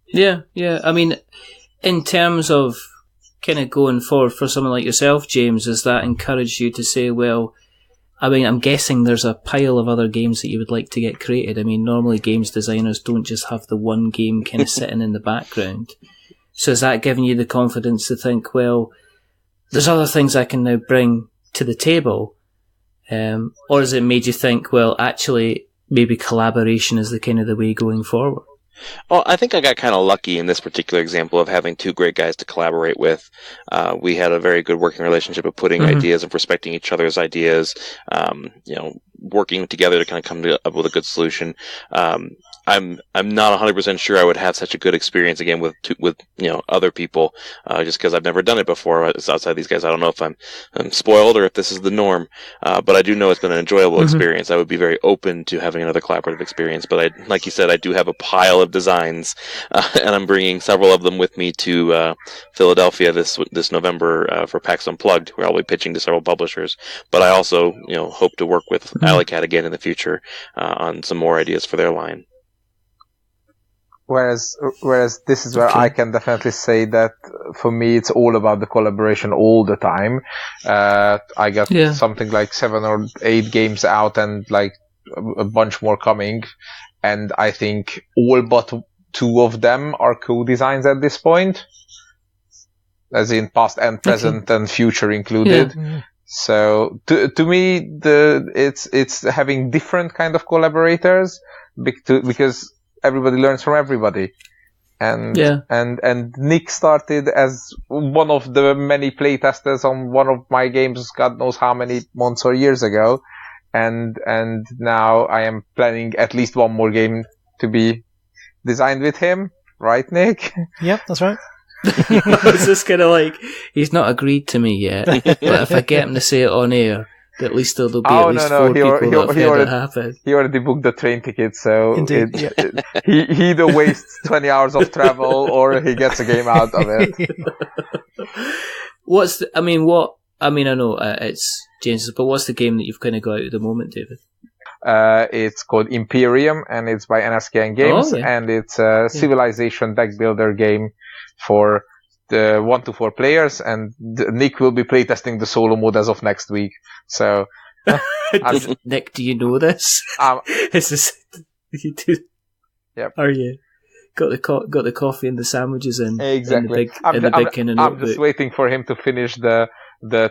Yeah. I mean, in terms of kind of going forward for someone like yourself, James, has that encouraged you to say, well, I mean, I'm guessing there's a pile of other games that you would like to get created. I mean, normally games designers don't just have the one game kind of sitting in the background. So is that giving you the confidence to think, well, there's other things I can now bring to the table? Or has it made you think, well, actually, maybe collaboration is the kind of the way going forward? Well, I think I got kind of lucky in this particular example of having two great guys to collaborate with. We had a very good working relationship of putting ideas and respecting each other's ideas, working together to kind of come up with a good solution. I'm not 100% sure I would have such a good experience again with other people, just because I've never done it before. It's outside these guys. I don't know if I'm spoiled or if this is the norm, but I do know it's been an enjoyable experience. I would be very open to having another collaborative experience. But like you said, I do have a pile of designs, and I'm bringing several of them with me to Philadelphia this November for PAX Unplugged, where I'll be pitching to several publishers. But I also hope to work with Alleycat again in the future on some more ideas for their line. Whereas this is where I can definitely say that for me it's all about the collaboration all the time. I got something like 7 or 8 games out and like a bunch more coming, and I think all but 2 of them are co-designs at this point, as in past and present and future included. Yeah. So to me, it's having different kind of collaborators because everybody learns from everybody. And Nick started as one of the many playtesters on one of my games, God knows how many months or years ago. And now I am planning at least one more game to be designed with him. Right, Nick? Yep, that's right. It's just kind of like, he's not agreed to me yet, but if I get him to say it on air, at least there'll be at least 4 people that have heard it happen. He already booked the train ticket, so Indeed, he either wastes 20 hours of travel or he gets a game out of it. I know it's James, but what's the game that you've kind of got out at the moment, David? It's called Imperium, and it's by NSKN Games, and it's a civilization deck builder game for the 1 to 4 players, and Nick will be playtesting the solo mode as of next week. So, Nick, do you know this? Is this you do? Yep. Are you got the coffee and the sandwiches in? Exactly. In the big kind of notebook. I'm just waiting for him to finish the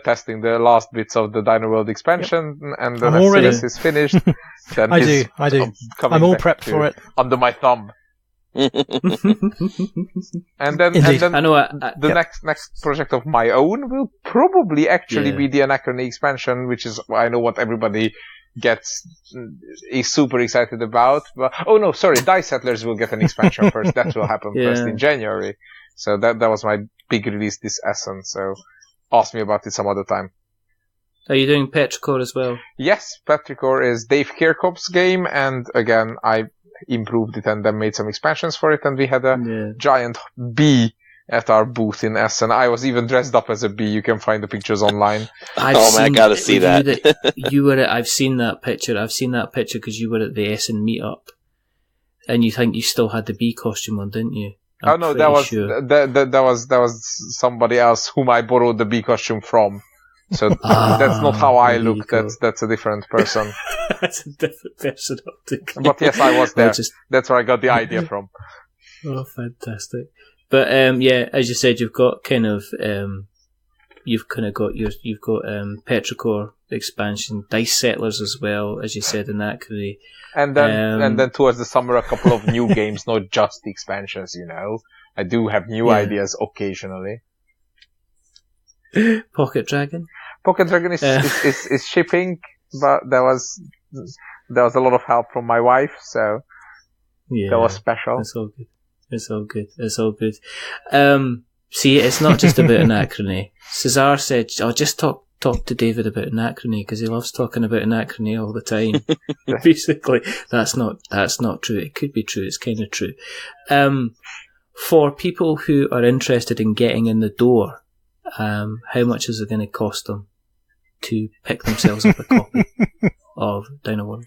testing the last bits of the Dino World expansion, and then as soon as he's finished, then I do. I'm all prepped for it. Under my thumb. And then the next project of my own will probably actually be the Anachrony expansion, which is I know what everybody is super excited about. But Dice Settlers will get an expansion first. That will happen first in January. So that was my big release this Essence. So ask me about it some other time. Are you doing Petrichor as well? Yes, Petrichor is Dave Kirkhope's game, and again I improved it and then made some expansions for it, and we had a giant bee at our booth in Essen. I was even dressed up as a bee. You can find the pictures online. I gotta see that. I've seen that picture. I've seen that picture because you were at the Essen meetup, and you think you still had the bee costume on, didn't you? That was somebody else whom I borrowed the bee costume from. So that's not how I look. That's a different person. That's a different person. But yes, I was there. That's where I got the idea from. Oh, fantastic! But as you said, you've got Petrichor expansion, Dice Settlers as well, as you said, in that career. And then towards the summer, a couple of new games, not just the expansions. I do have new ideas occasionally. Pocket Dragon is shipping, but there was a lot of help from my wife, so that was special. It's all good. See, it's not just about Anachrony. Caezar said, "I'll just talk to David about Anachrony because he loves talking about Anachrony all the time." Basically, that's not true. It could be true. It's kind of true. For people who are interested in getting in the door, how much is it going to cost them to pick themselves up a copy of Dino World?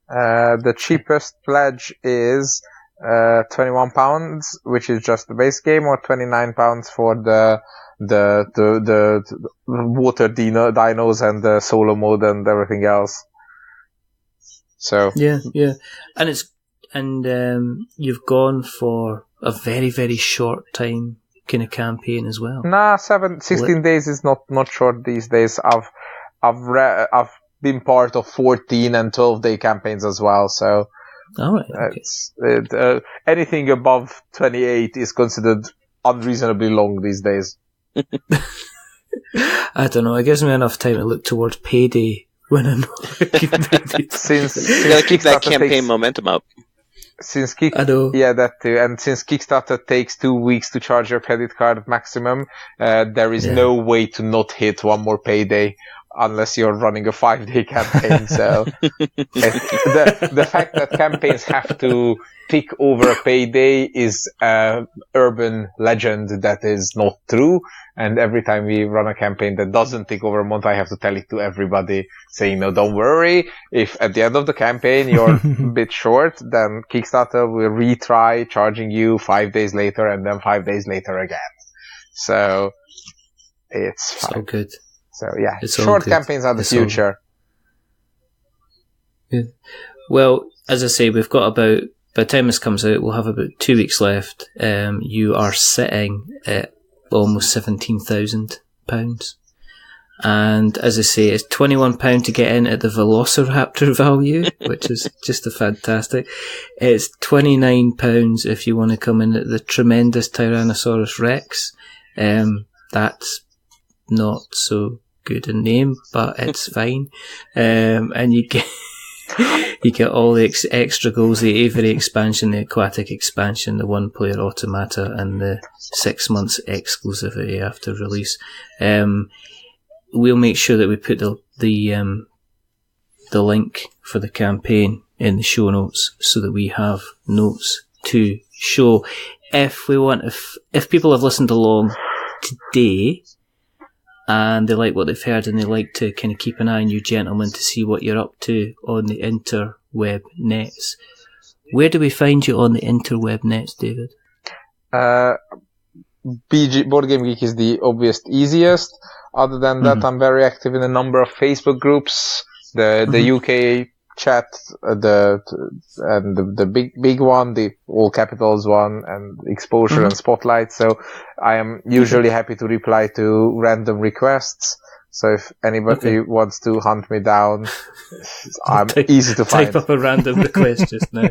The cheapest pledge is £21, which is just the base game, or £29 for the water dinos and the solo mode and everything else. So yeah, and you've gone for a very, very short time kind of campaign as well. Nah, 16 days is not short these days. I've been part of 14 and 12-day campaigns as well, so all right, okay. Anything above 28 is considered unreasonably long these days. I don't know. It gives me enough time to look towards payday when I know. Since you gotta keep that campaign momentum up. I know. Yeah, that too. And since Kickstarter takes 2 weeks to charge your credit card maximum, there is no way to not hit one more payday unless you're running a 5-day campaign. So the fact that campaigns have to tick over a payday is an urban legend that is not true. And every time we run a campaign that doesn't tick over a month, I have to tell it to everybody, saying, no, don't worry. If at the end of the campaign you're a bit short, then Kickstarter will retry charging you 5 days later and then 5 days later again. So it's fine. So good. So yeah, short campaigns are the future. Yeah. Well, as I say, we've got by the time this comes out, we'll have about 2 weeks left. You are sitting at almost £17,000. And as I say, it's £21 to get in at the Velociraptor value, which is just a fantastic. It's £29 if you want to come in at the tremendous Tyrannosaurus Rex. That's not so good a name, but it's fine. And you get all the extra goals, the Avery expansion, the aquatic expansion, the one-player automata, and the 6 months exclusivity after release. We'll make sure that we put the link for the campaign in the show notes so that we have notes to show. If people have listened along today and they like what they've heard and they like to kind of keep an eye on you gentlemen to see what you're up to on the interweb nets, where do we find you on the interweb nets, David? Board Game Geek is the obvious easiest. Other than that, I'm very active in a number of Facebook groups. The UK chat, the big one, the all capitals one, and exposure and spotlight. So I am usually happy to reply to random requests. So if anybody wants to hunt me down, I'm easy to find. Type up a random request just now.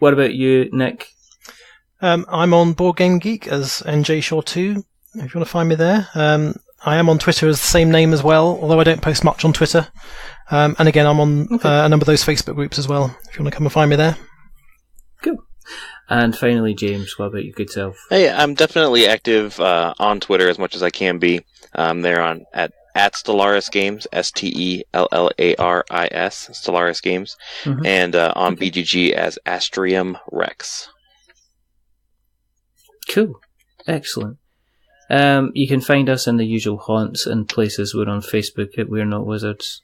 What about you, Nick? I'm on Board Game Geek as NJ Shaw 2, if you want to find me there. I am on Twitter as the same name as well, although I don't post much on Twitter. And again, I'm on a number of those Facebook groups as well, if you want to come and find me there. Cool. And finally, James, what about your good self? Hey, I'm definitely active on Twitter as much as I can be. There at Stellaris Games, Stellaris, Stellaris Games, and on BGG as Astrium Rex. Cool. Excellent. You can find us in the usual haunts and places. We're on Facebook at We're Not Wizards,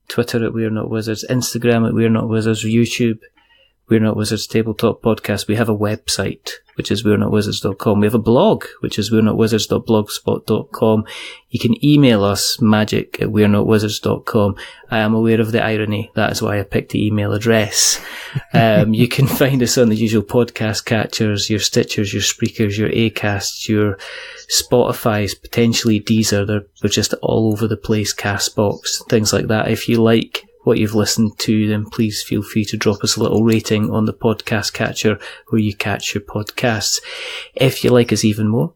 Twitter at We're Not Wizards, Instagram at We're Not Wizards, YouTube, We're Not Wizards Tabletop Podcast. We have a website, which is we'renotwizards.com. We have a blog, which is we'renotwizards.blogspot.com. You can email us, magic at we'renotwizards.com. I am aware of the irony. That is why I picked the email address. You can find us on the usual podcast catchers, your Stitchers, your Spreakers, your Acasts, your Spotify's, potentially Deezer. We're just all over the place, Castbox, things like that. If you like what you've listened to, then please feel free to drop us a little rating on the podcast catcher where you catch your podcasts. If you like us even more,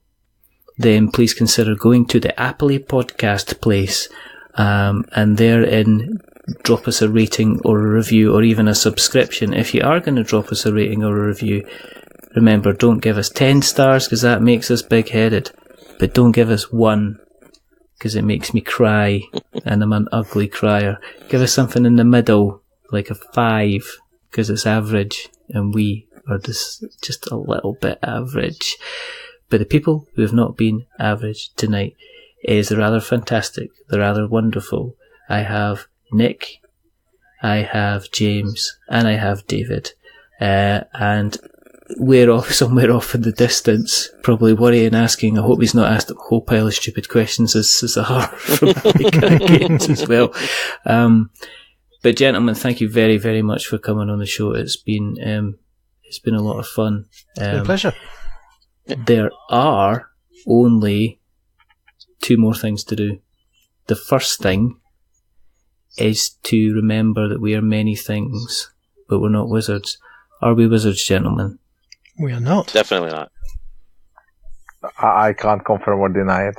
then please consider going to the Apple Podcast place, and therein drop us a rating or a review or even a subscription. If you are going to drop us a rating or a review, remember, don't give us 10 stars because that makes us big-headed, but don't give us 1 because it makes me cry and I'm an ugly crier. Give us something in the middle, like a 5, because it's average and we are just a little bit average. But the people who have not been average tonight is rather fantastic. They're rather wonderful. I have Nick, I have James, and I have David. and we're off somewhere off in the distance, probably worrying, asking, I hope he's not asked a whole pile of stupid questions as Caezar from Happy Games as well. But gentlemen, thank you very, very much for coming on the show. It's been a lot of fun. It's been a pleasure. There are only 2 more things to do. The first thing is to remember that we are many things, but we're not wizards. Are we wizards, gentlemen? We are not. Definitely not. I can't confirm or deny it.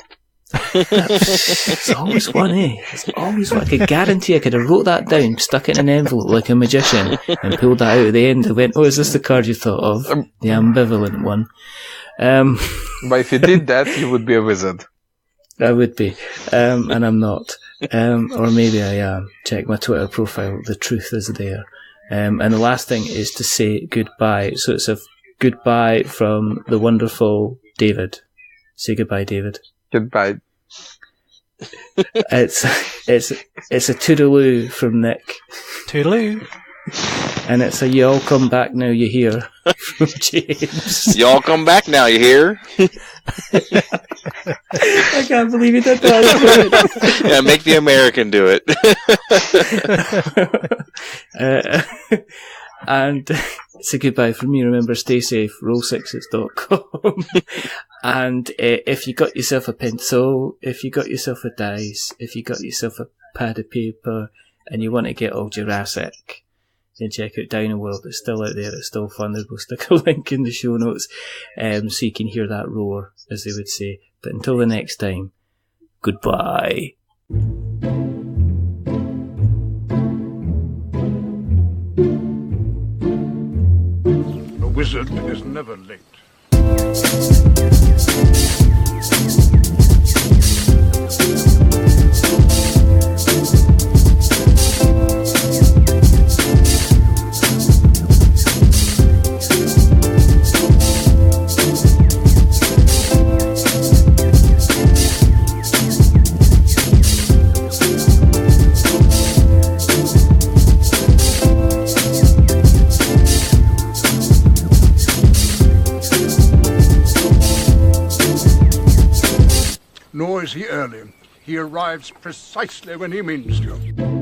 It's always one, eh? It's always one. I could guarantee I could have wrote that down, stuck it in an envelope like a magician, and pulled that out at the end and went, oh, is this the card you thought of? The ambivalent one. But if you did that, you would be a wizard. I would be. And I'm not. Or maybe I am. Check my Twitter profile. The truth is there. And the last thing is to say goodbye. So it's a goodbye from the wonderful David. Say goodbye, David. Goodbye. It's a toodaloo from Nick. Toodaloo. And it's a y'all come back now you hear from James. Y'all come back now, you hear? I can't believe he did that. Yeah, make the American do it. And it's a goodbye from me. Remember, stay safe, roll6s.com. And if you got yourself a pencil, if you got yourself a dice, if you got yourself a pad of paper, and you want to get all Jurassic, then check out Dino World. It's still out there. It's still funded. We'll stick a link in the show notes so you can hear that roar, as they would say. But until the next time, goodbye. A wizard is never late. Nor is he early. He arrives precisely when he means to.